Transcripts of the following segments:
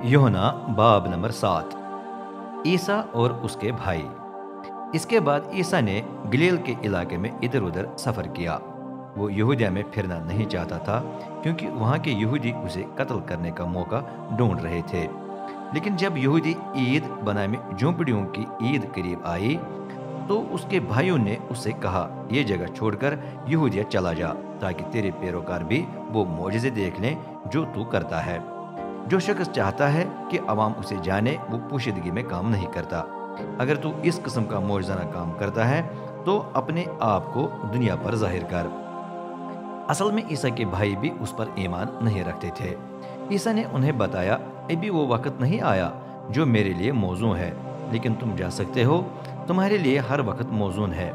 यूहन्ना बाब नंबर 7। ईसा और उसके भाई। इसके बाद ईसा ने गलील के इलाके में इधर उधर सफ़र किया। वो यहूदिया में फिरना नहीं चाहता था क्योंकि वहाँ के यहूदी उसे कत्ल करने का मौका ढूंढ रहे थे। लेकिन जब यहूदी ईद बनामी झोंपड़ियों की ईद करीब आई तो उसके भाइयों ने उससे कहा, ये जगह छोड़कर यहूदिया चला जा ताकि तेरे पैरोकार भी वो मौजज़े देख लें जो तू करता है। जो शख्स चाहता है कि अवाम उसे जाने वो पोशीदगी में काम नहीं करता। अगर तू इस किस्म का मौजज़ाना काम करता है तो अपने आप को दुनिया पर जाहिर कर। असल में ईसा के भाई भी उस पर ईमान नहीं रखते थे। ईसा ने उन्हें बताया, अभी वो वक्त नहीं आया जो मेरे लिए मौजूद है, लेकिन तुम जा सकते हो, तुम्हारे लिए हर वक्त मौजूद है।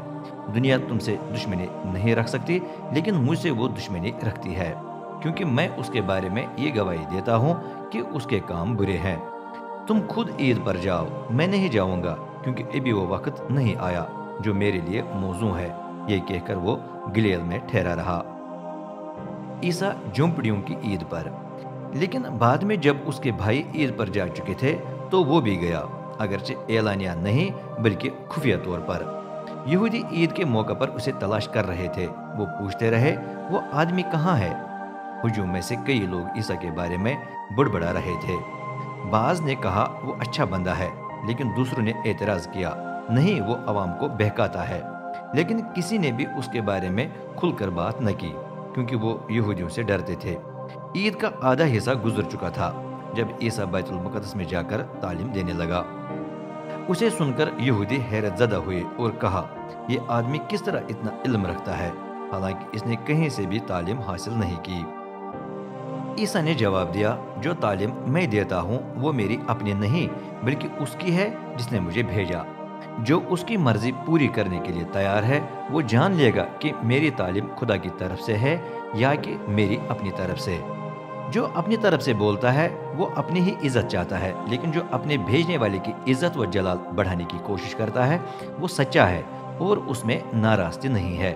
दुनिया तुमसे दुश्मनी नहीं रख सकती, लेकिन मुझसे वो दुश्मनी रखती है, क्योंकि मैं उसके बारे में ये गवाही देता हूँ कि उसके काम बुरे हैं। तुम खुद ईद पर जाओ, मैं नहीं जाऊँगा, क्योंकि अभी वो वक्त नहीं आया जो मेरे लिए मौजूद है। ये कहकर वो गलील में ठहरा रहा। ईसा झोंपड़ियों की ईद पर। लेकिन बाद में जब उसके भाई ईद पर जा चुके थे तो वो भी गया, अगरचे एलानिया नहीं बल्कि खुफिया तौर पर। यहूदी ईद के मौके पर उसे तलाश कर रहे थे। वो पूछते रहे, वो आदमी कहाँ है? हुजूम में से कई लोग ईसा के बारे में बुड़बड़ा रहे थे। बाज ने कहा वो अच्छा बंदा है, लेकिन दूसरों ने एतराज किया, नहीं वो अवाम को बहकाता है। लेकिन किसी ने भी उसके बारे में खुलकर बात न की, क्योंकि वो यहूदियों से डरते थे। ईद का आधा हिस्सा गुजर चुका था जब ईसा बैतुल मुक़द्दस में जाकर तालीम देने लगा। उसे सुनकर यहूदी हैरत ज़दा हुए और कहा, ये आदमी किस तरह इतना इल्म रखता है, हालांकि इसने कहीं से भी तालीम हासिल नहीं की। ईसा ने जवाब दिया, जो तालीम मैं देता हूँ वो मेरी अपनी नहीं बल्कि उसकी है जिसने मुझे भेजा। जो उसकी मर्जी पूरी करने के लिए तैयार है वो जान लेगा कि मेरी तालीम खुदा की तरफ से है या कि मेरी अपनी तरफ से। जो अपनी तरफ से बोलता है वो अपनी ही इज्जत चाहता है, लेकिन जो अपने भेजने वाले की इज्जत व जलाल बढ़ाने की कोशिश करता है वो सच्चा है और उसमें नाराज़गी नहीं है।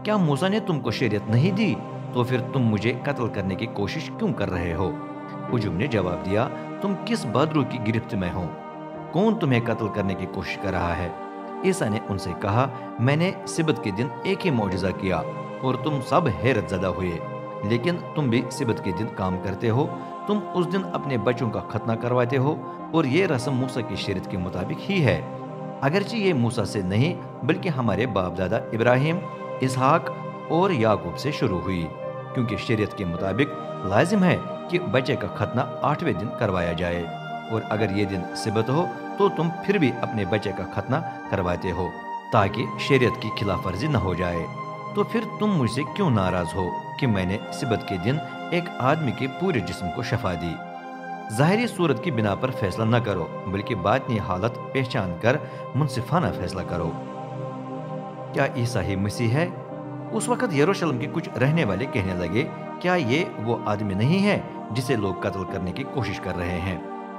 क्या मूसा ने तुमको शरीयत नहीं दी, तो फिर तुम मुझे कत्ल करने की कोशिश क्यों कर रहे हो? हुजूम ने जवाब दिया, तुम किस बदरू की गिरफ्त में हो? कौन तुम्हें कत्ल करने की कोशिश कर रहा है? ईसा ने उनसे कहा, मैंने सिबत के दिन एक ही मौजज़ा किया और तुम सब हैरत ज़दा हुए, लेकिन तुम भी सिबत के दिन काम करते हो। तुम उस दिन अपने बच्चों का खतना करवाते हो और ये रस्म मूसा की शरीयत के मुताबिक ही है, अगरचे ये मूसा से नहीं बल्कि हमारे बाप दादा इब्राहिम, इसहाक और याकूब से शुरू हुई, क्योंकि शरीयत के मुताबिक लाजिम है कि बच्चे का खतना 8वें दिन करवाया जाए, और अगर ये दिन सिबत हो तो तुम फिर भी अपने बच्चे का खतना करवाते हो ताकि शरीयत की खिलाफ वर्जी न हो जाए। तो फिर तुम मुझसे क्यों नाराज हो कि मैंने सिबत के दिन एक आदमी के पूरे जिस्म को शफा दी? ज़ाहिरी सूरत की बिना पर फैसला न करो, बल्कि बातनी हालत पहचान कर मुनसिफाना फैसला करो। क्या ईसा ही मसीह है? उस वक्त यरूशलेम के कुछ रहने वाले कहने लगे, क्या ये वो आदमी नहीं है जिसे लोग कत्ल करने की कोशिश कर रहे हैं?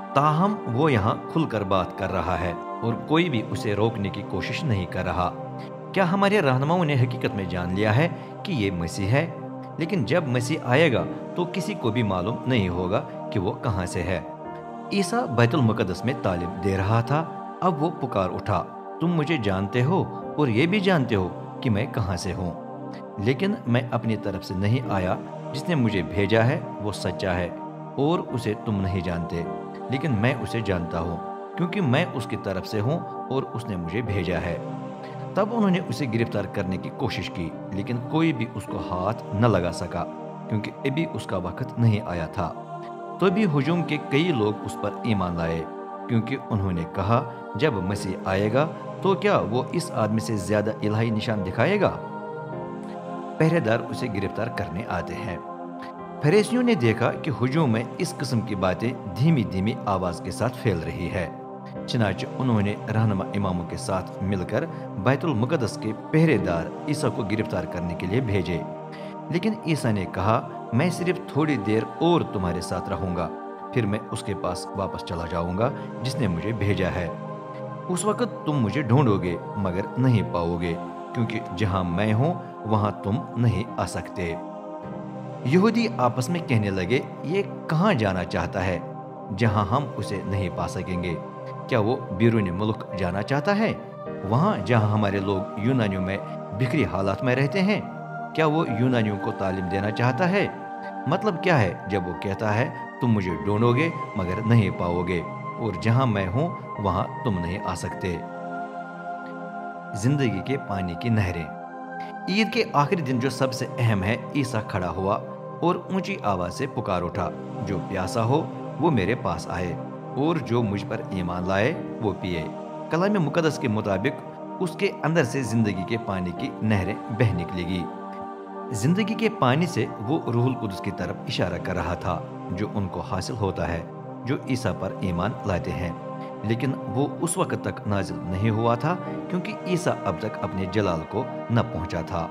ताहम वो यहाँ खुलकर बात कर रहा है और कोई भी उसे रोकने की कोशिश नहीं कर रहा। क्या हमारे रहनुमाओं ने हकीकत में जान लिया है कि ये मसीह है? लेकिन जब मसीह आएगा तो किसी को भी मालूम नहीं होगा कि वो कहाँ से है। ईसा बैतुल मुक़द्दस में तालीम दे रहा था। अब वो पुकार उठा, तुम मुझे जानते हो और ये भी जानते हो कि मैं कहाँ से हूँ, लेकिन मैं अपनी तरफ से नहीं आया। जिसने मुझे भेजा है वो सच्चा है और उसे तुम नहीं जानते, लेकिन मैं उसे जानता हूँ, क्योंकि मैं उसकी तरफ से हूँ और उसने मुझे भेजा है। तब उन्होंने उसे गिरफ्तार करने की कोशिश की, लेकिन कोई भी उसको हाथ न लगा सका, क्योंकि अभी उसका वक्त नहीं आया था। तो भी हुजूम के कई लोग उस पर ईमान लाए, क्योंकि उन्होंने कहा, जब मसीह आएगा तो क्या वो इस आदमी से ज्यादा इलाही निशान दिखाएगा? पहरेदार उसे गिरफ्तार करने आते हैं। फरीसियों ने देखा कि हुजूम में इस किस्म की बातें धीमी धीमी आवाज के साथ फैल रही है, चनाचे उन्होंने रहनुमा इमामों के साथ मिलकर बैतुल मुक़द्दस के पहरेदार ईसा को गिरफ्तार करने के लिए भेजे। लेकिन ईसा ने कहा, मैं सिर्फ थोड़ी देर और तुम्हारे साथ रहूंगा, फिर मैं उसके पास वापस चला जाऊंगा जिसने मुझे भेजा है। उस वक्त तुम मुझे ढूंढोगे मगर नहीं पाओगे, क्योंकि जहां मैं हूं वहां तुम नहीं आ सकते। यहूदी आपस में कहने लगे, ये कहां जाना चाहता है? जहां हम उसे नहीं पा सकेंगे। क्या वो बैरून मुल्क जाना चाहता है, वहां जहां हमारे लोग यूनानियों में बिखरी हालात में रहते हैं? क्या वो यूनानियों को तालीम देना चाहता है? मतलब क्या है जब वो कहता है तुम मुझे ढूंढोगे मगर नहीं पाओगे, और जहां मैं हूं वहां तुम नहीं आ सकते। जिंदगी के पानी की नहरें। ईद के आखिरी दिन जो सबसे अहम है, ईसा खड़ा हुआ और ऊंची आवाज से पुकार उठा, जो प्यासा हो वो मेरे पास आए, और जो मुझ पर ईमान लाए वो पिए। कलाम मुकद्दस के मुताबिक उसके अंदर से जिंदगी के पानी की नहरें बह निकलेगी। जिंदगी के पानी से वो रूहुल कुद्दुस की तरफ इशारा कर रहा था, जो उनको हासिल होता है जो ईसा पर ईमान लाते हैं। लेकिन वो उस वक्त तक नाजिल नहीं हुआ था क्योंकि ईसा अब तक अपने जलाल को न पहुंचा था।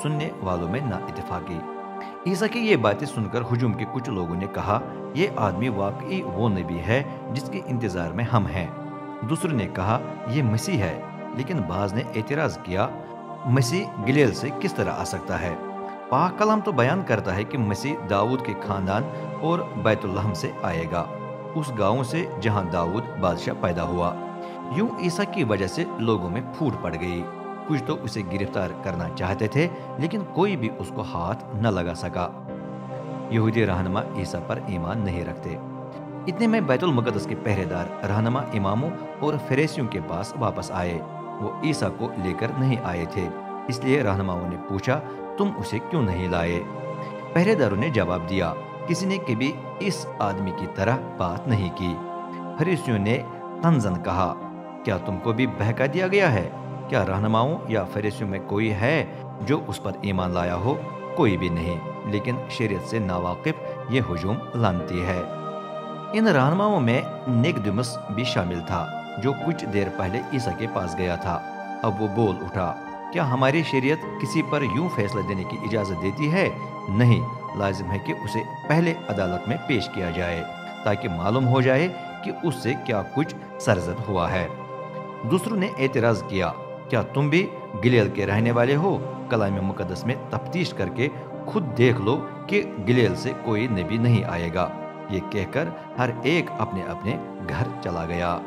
सुनने वालों में ना इत्तेफाकी। ईसा की ये बातें सुनकर हुजूम के कुछ लोगों ने कहा, ये आदमी वाकई वो नबी है जिसके इंतजार में हम हैं। दूसरों ने कहा, ये मसीह है। लेकिन बाज ने एतराज किया, मसीह गलील से किस तरह आ सकता है? पाक कलाम तो बयान करता है कि मसीह दाऊद के खानदान और बैतुल्लहम से आएगा, उस गांव से जहां दाऊद बादशाह पैदा हुआ। यूं ईसा की वजह से लोगों में फूट पड़ गई। कुछ तो उसे गिरफ्तार करना चाहते थे, लेकिन कोई भी उसको हाथ न लगा सका। यहूदी रहनुमा ईसा पर ईमान नहीं रखते। इतने में बैतुल मुकद्दस के पहरेदार रहनुमा इमामों और फरीसियों के पास वापस आए। वो ईसा को लेकर नहीं आए थे, इसलिए रहनुमाओं ने पूछा, तुम उसे क्यों नहीं लाए? पहरेदारों ने जवाब दिया, किसी ने कभी इस आदमी की तरह बात नहीं की। फरीसियों ने तंजन कहा, क्या तुमको भी बहका दिया गया है? क्या रहनुमाओं या फरीसियों में कोई है जो उस पर ईमान लाया हो? कोई भी नहीं, लेकिन शरीयत से नावाकिफ ये हुजूम लानती है। इन रहनुमाओं में निकोदेमुस भी शामिल था, जो कुछ देर पहले ईसा के पास गया था। अब वो बोल उठा, क्या हमारी शरीयत किसी पर यूं फैसला देने की इजाजत देती है? नहीं, लाजिम है कि उसे पहले अदालत में पेश किया जाए, ताकि मालूम हो जाए कि उससे क्या कुछ सरजद हुआ है। दूसरों ने एतराज किया, क्या तुम भी गलील के रहने वाले हो? कलाम मुकद्दस में तफ्तीश करके खुद देख लो कि गलील से कोई नबी नहीं आएगा। ये कहकर हर एक अपने अपने घर चला गया।